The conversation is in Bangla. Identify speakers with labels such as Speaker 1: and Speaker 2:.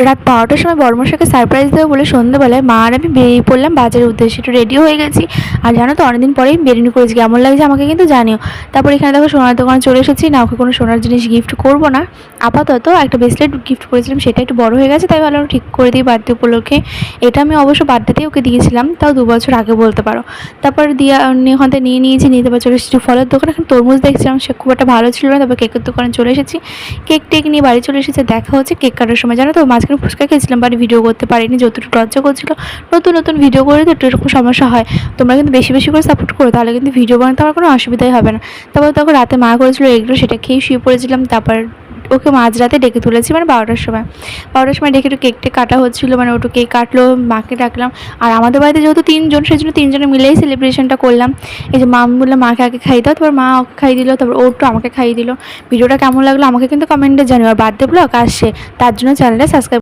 Speaker 1: রাত ১২টার সময় বড়মশাইকে সারপ্রাইজ দেবো বলে সন্ধ্যাবেলায় মা আর আমি বেরিয়ে পড়লাম বাজারের উদ্দেশ্যে। একটু রেডিও হয়ে গেছি। আর জানো তো অনেকদিন পরেই বেরিয়ে করেছি, কেমন লাগছে আমাকে কিন্তু জানিও। তারপর এখানে দেখো সোনার দোকানে চলে এসেছি। না, ওকে কোনো সোনার জিনিস গিফট করবো না, আপাতত একটা ব্রেসলেট গিফট করেছিলাম, সেটা একটু বড় হয়ে গেছে, তাই ভাবলাম ঠিক করে দিই বার্থডে উপলক্ষে। এটা আমি অবশ্য বার্থডেতেই ওকে দিয়েছিলাম, তাও 2 বছর আগে বলতে পারো। তারপর দিয়ে ওখান থেকে নিয়েছি, নিয়ে তারপর চলে এসেছি ফলের দোকানে। এখন তরমুজ দেখছিলাম, সে খুব একটা ভালো ছিল না। তারপর কেকের দোকানে চলে এসেছি, কেক টেক নিয়ে বাড়ি চলে এসেছে। দেখা হচ্ছে কেক কাটার সময়। জানো তো মাঝখানে ফুচকা খেয়েছিলাম, বাড়ি ভিডিও করতে পারিনি, যতটুকু লজ্জা করছিল। নতুন নতুন ভিডিও করে তো একটু এরকম সমস্যা হয়। তোমরা কিন্তু বেশি বেশি করে সাপোর্ট করো, তাহলে কিন্তু ভিডিও বানাতে আমার কোনো অসুবিধাই হবে না। তারপর তখন রাতে মা করেছিল এগুলো, সেটা খেয়েই শুয়ে পড়েছিলাম। তারপর ওকে মাঝরাতে ডেকে তুলেছি, মানে 12টার সময় ডেকে একটু কেকটা কাটা হচ্ছিলো, মানে ওটু কেক কাটলো, মাকে ডাকলাম। আর আমাদের বাড়িতে যেহেতু 3জন, সেই জন্য 3জনে মিলেই সেলিব্রেশনটা করলাম। এই যে মা বললাম মাকে আগে খাইয়ে দাও, তারপর মা ওকে খাইয়ে দিল, তারপর ও একটু আমাকে খাইয়ে দিল। ভিডিওটা কেমন লাগলো আমাকে কিন্তু কমেন্টে জানিও। আর বার্থডে ব্লগ আসছে, তার জন্য চ্যানেলটা সাবস্ক্রাইব